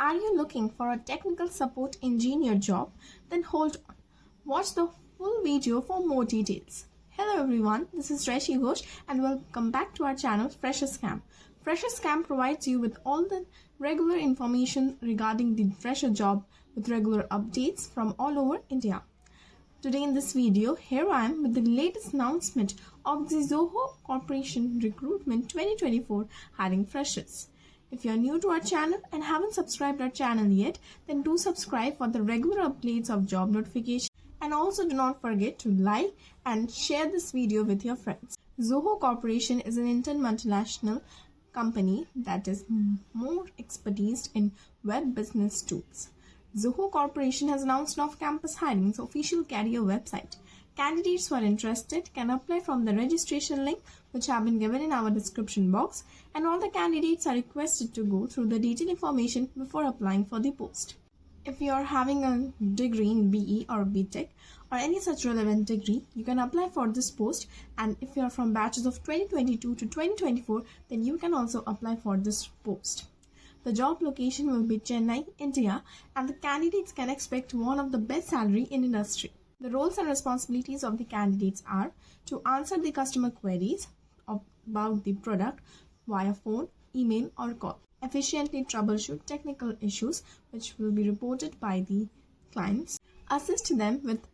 Are you looking for a technical support engineer job? Then hold on. Watch the full video for more details. Hello everyone, this is Rishi Ghosh and welcome back to our channel Freshers Camp. Freshers Camp provides you with all the regular information regarding the fresher job with regular updates from all over India. Today in this video, here I am with the latest announcement of the ZOHO Corp Recruitment 2024 hiring freshers. If you are new to our channel and haven't subscribed our channel yet, then do subscribe for the regular updates of job notifications. And also do not forget to like and share this video with your friends. ZOHO Corporation is an Indian multinational company that is more expertise in web business tools. ZOHO Corporation has announced off-campus hiring's official career website. Candidates who are interested can apply from the registration link which have been given in our description box, and all the candidates are requested to go through the detailed information before applying for the post. If you are having a degree in BE or BTech or any such relevant degree, you can apply for this post, and if you are from batches of 2022 to 2024, then you can also apply for this post. The job location will be Chennai, India, and the candidates can expect one of the best salary in industry. The roles and responsibilities of the candidates are to answer the customer queries about the product via phone, email or call, efficiently troubleshoot technical issues which will be reported by the clients, assist them with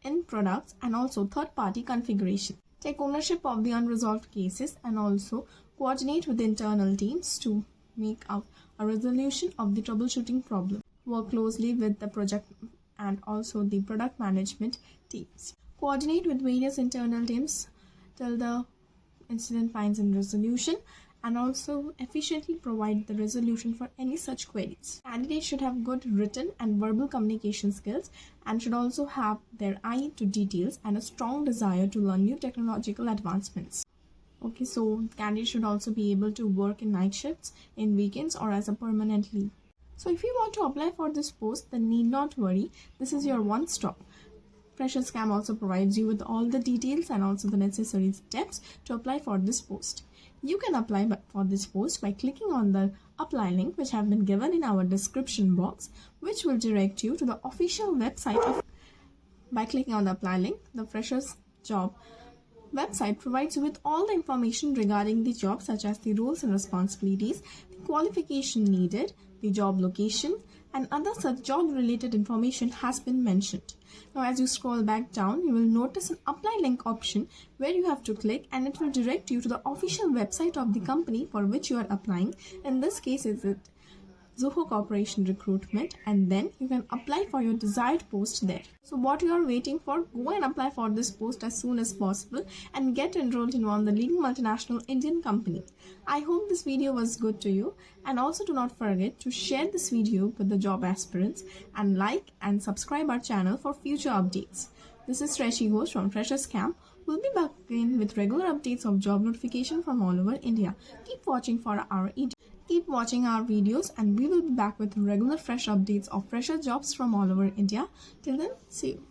end products and also third-party configuration, take ownership of the unresolved cases and also coordinate with the internal teams to make out a resolution of the troubleshooting problem, work closely with the project and also the product management teams, coordinate with various internal teams till the incident finds in resolution, and also efficiently provide the resolution for any such queries. Candidates should have good written and verbal communication skills and should also have their eye to details and a strong desire to learn new technological advancements. Okay, so candidates should also be able to work in night shifts, in weekends or as a permanent leave. So if you want to apply for this post, then need not worry, this is your one stop. Freshers Camp also provides you with all the details and also the necessary steps to apply for this post. You can apply for this post by clicking on the apply link which have been given in our description box, which will direct you to the official website of. By clicking on the apply link, the freshers job website provides you with all the information regarding the job, such as the roles and responsibilities, the qualification needed, the job location, and other such job related information has been mentioned. Now as you scroll back down, you will notice an apply link option where you have to click, and it will direct you to the official website of the company for which you are applying. In this case is it ZOHO Corp Recruitment, and then you can apply for your desired post there. So what you are waiting for, go and apply for this post as soon as possible and get enrolled in one of the leading multinational Indian company. I hope this video was good to you, and also do not forget to share this video with the job aspirants and like and subscribe our channel for future updates. This is Rishi Ghosh from Freshers Camp. We'll be back again with regular updates of job notification from all over India. Keep watching our videos, and we will be back with regular fresh updates of fresher jobs from all over India. Till then, see you.